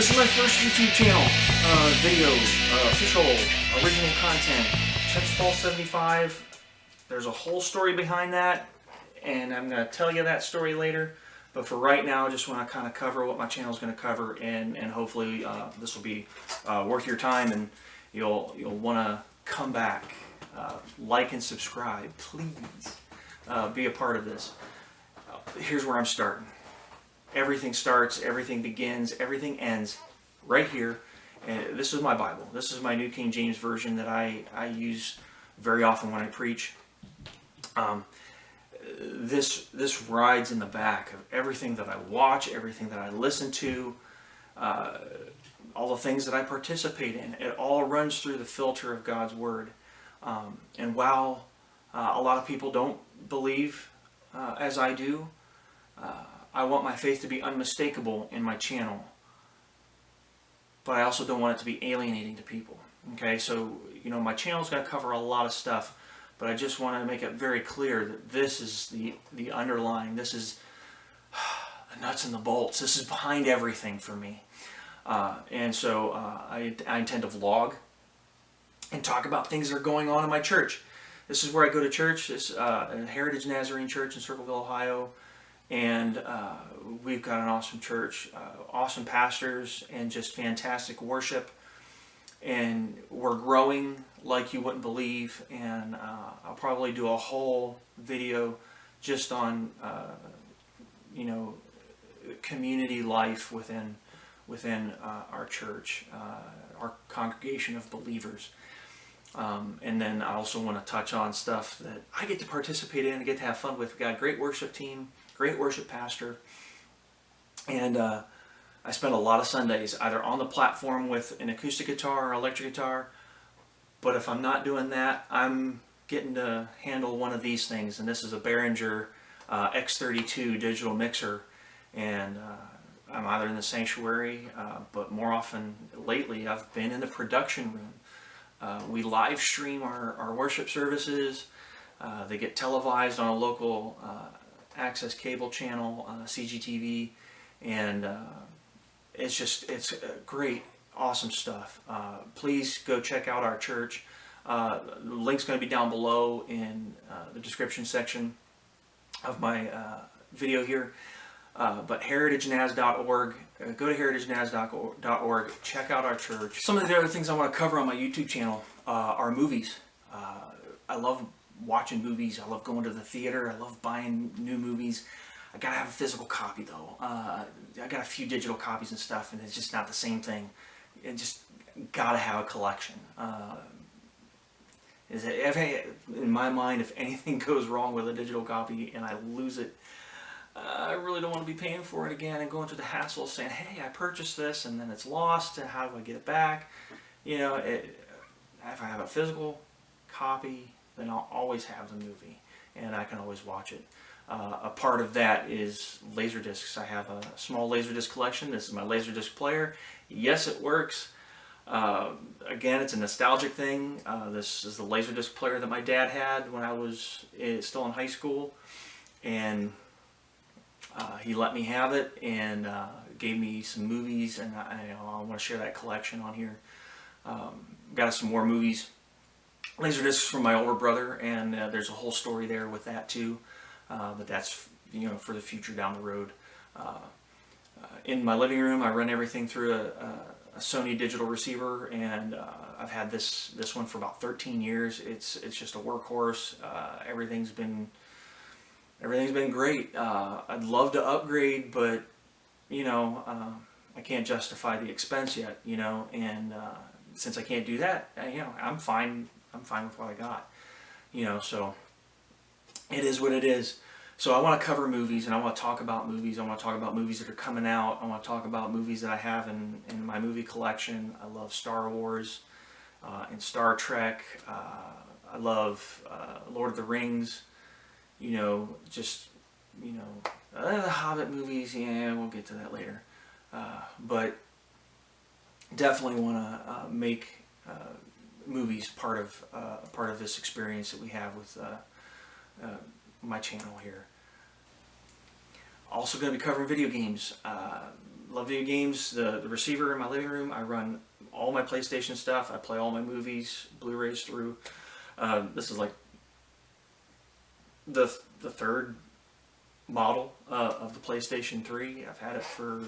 This is my first YouTube channel, video, official, original content, chimpsfall75. There's a whole story behind that, and I'm going to tell you that story later. But for right now, I just want to kind of cover what my channel is going to cover, and hopefully this will be worth your time, and you'll want to come back, like and subscribe, please. Be a part of this. Here's where I'm starting. Everything starts, everything begins, everything ends right here. And this is my Bible. This is my New King James Version that I use very often when I preach. This rides in the back of everything that I watch, everything that I listen to, all the things that I participate in. It all runs through the filter of God's Word. And while a lot of people don't believe as I do, I want my faith to be unmistakable in my channel, but I also don't want it to be alienating to people. Okay, so my channel is going to cover a lot of stuff, but I just want to make it very clear that this is the underlying, this is the nuts and the bolts, this is behind everything for me. And so I intend to vlog and talk about things that are going on in my church. This is where I go to church. This Heritage Nazarene Church in Circleville, Ohio. And we've got an awesome church, awesome pastors, and just fantastic worship. And we're growing like you wouldn't believe. And I'll probably do a whole video just on, community life within our church, our congregation of believers. And then I also want to touch on stuff that I get to participate in and get to have fun with. We've got a great worship team, great worship pastor, and I spend a lot of Sundays either on the platform with an acoustic guitar or electric guitar, but if I'm not doing that, I'm getting to handle one of these things, and this is a Behringer X32 digital mixer, and I'm either in the sanctuary, but more often lately I've been in the production room. We live stream our worship services. They get televised on a local access cable channel, CGTV, and it's great, awesome stuff. Please go check out our church. The link's going to be down below in the description section of my video here. But heritagenaz.org, go to heritagenaz.org, check out our church. Some of the other things I want to cover on my YouTube channel are movies. I love watching movies. I love going to the theater. I love buying new movies. I gotta have a physical copy though. I got a few digital copies and stuff, and it's just not the same thing. It just gotta have a collection. In my mind, if anything goes wrong with a digital copy and I lose it, I really don't want to be paying for it again and going through the hassle of saying, hey, I purchased this and then it's lost, and how do I get it back? If I have a physical copy, then I'll always have the movie and I can always watch it. A part of that is Laserdiscs. I have a small Laserdisc collection. This is my Laserdisc player. Yes, it works. Again, it's a nostalgic thing. This is the Laserdisc player that my dad had when I was still in high school, and he let me have it and gave me some movies, and I want to share that collection on here. Got some more movies, Laserdiscs from my older brother, and there's a whole story there with that too. But that's for the future down the road. In my living room, I run everything through a Sony digital receiver, and I've had this one for about 13 years. It's just a workhorse. Everything's been great. I'd love to upgrade, but I can't justify the expense yet. And since I can't do that, I'm fine. I'm fine with what I got. So it is what it is. So I want to cover movies, and I want to talk about movies. I want to talk about movies that are coming out. I want to talk about movies that I have in my movie collection. I love Star Wars and Star Trek. I love Lord of the Rings. The Hobbit movies. Yeah, we'll get to that later. But definitely want to make movies part of this experience that we have with my channel here. Also going to be covering video games. love video games. The receiver in my living room, I run all my PlayStation stuff. I play all my movies, Blu-rays through. This is like the third model of the PlayStation 3. I've had it for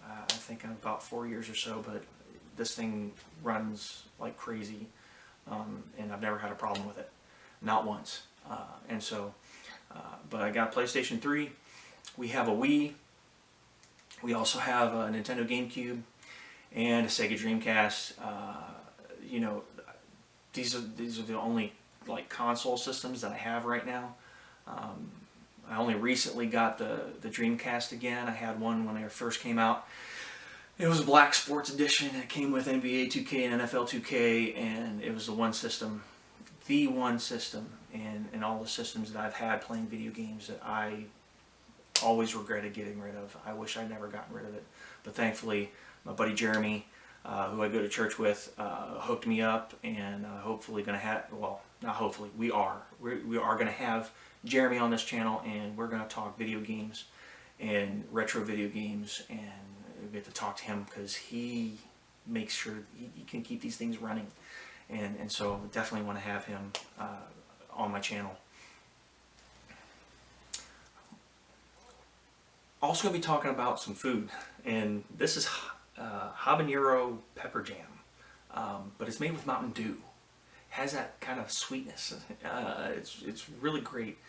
I think about 4 years or so, but this thing runs like crazy, and I've never had a problem with it, not once. And so, but I got PlayStation 3. We have a Wii. We also have a Nintendo GameCube and a Sega Dreamcast. You know, these are the only like console systems that I have right now. I only recently got the Dreamcast again. I had one when they first came out. It was a Black Sports Edition. It came with NBA 2K and NFL 2K, and it was the one system, and all the systems that I've had playing video games that I always regretted getting rid of. I wish I'd never gotten rid of it, but thankfully my buddy Jeremy, who I go to church with, hooked me up, and hopefully going to have, well, not hopefully, we are going to have Jeremy on this channel, and we're going to talk video games and retro video games, and we get to talk to him because he makes sure he can keep these things running, and so definitely want to have him on my channel. Also going to be talking about some food, and this is habanero pepper jam, but it's made with Mountain Dew. Has that kind of sweetness. It's really great.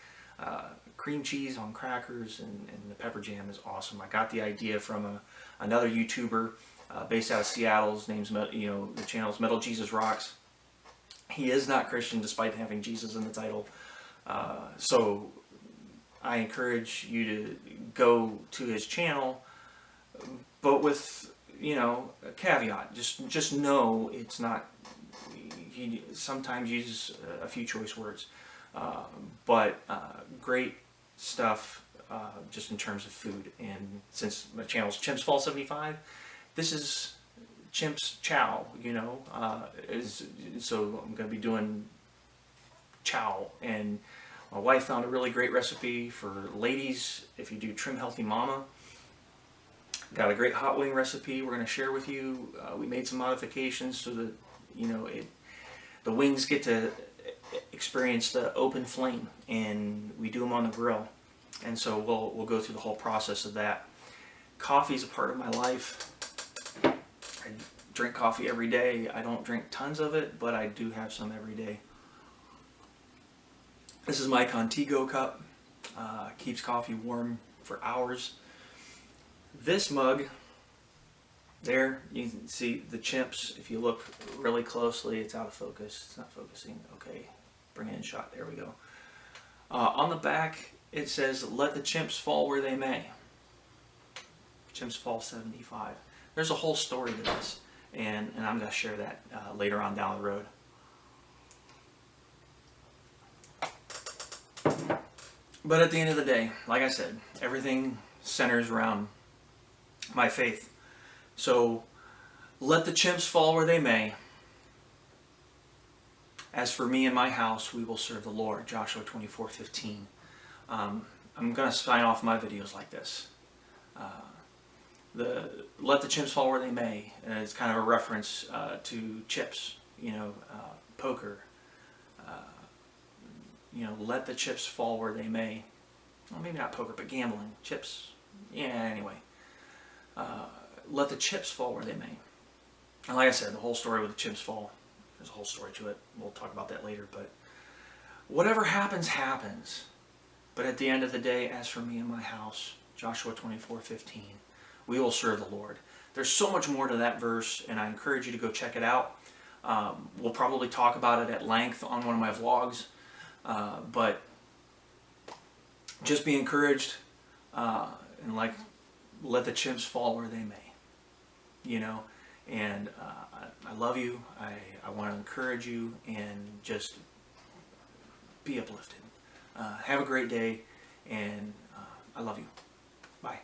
Cream cheese on crackers, and the pepper jam is awesome. I got the idea from another YouTuber based out of Seattle. His name's, the channel's Metal Jesus Rocks. He is not Christian despite having Jesus in the title. So I encourage you to go to his channel, but with, a caveat. Just know it's not, he sometimes uses a few choice words. But great stuff just in terms of food. And since my channel is chimpsfall75, this is Chimp's Chow, so I'm going to be doing chow. And my wife found a really great recipe for ladies if you do Trim Healthy Mama. Got a great hot wing recipe we're going to share with you. We made some modifications so that, the wings get to experience the open flame, and we do them on the grill, and so we'll go through the whole process of that. Coffee is a part of my life. I drink coffee every day. I don't drink tons of it, but I do have some every day. This is my Contigo cup. Keeps coffee warm for hours. This mug there, you can see the chimps. If you look really closely, it's out of focus. It's not focusing. Okay, bring it in shot. There we go. On the back, it says, "Let the chimps fall where they may." chimpsfall75. There's a whole story to this, and I'm going to share that later on down the road. But at the end of the day, like I said, everything centers around my faith. So, let the chimps fall where they may. As for me and my house, we will serve the Lord. Joshua 24:15. I'm going to sign off my videos like this. Let the chimps fall where they may. It's kind of a reference to chips, poker. Let the chips fall where they may. Well, maybe not poker, but gambling. Chips. Yeah, anyway. Let the chips fall where they may. And like I said, the whole story with the chips fall, there's a whole story to it. We'll talk about that later. But whatever happens, happens. But at the end of the day, as for me and my house, Joshua 24:15, we will serve the Lord. There's so much more to that verse, and I encourage you to go check it out. We'll probably talk about it at length on one of my vlogs. But just be encouraged, and let the chimps fall where they may, and I love you. I want to encourage you, and just be uplifted. Have a great day, and I love you. Bye.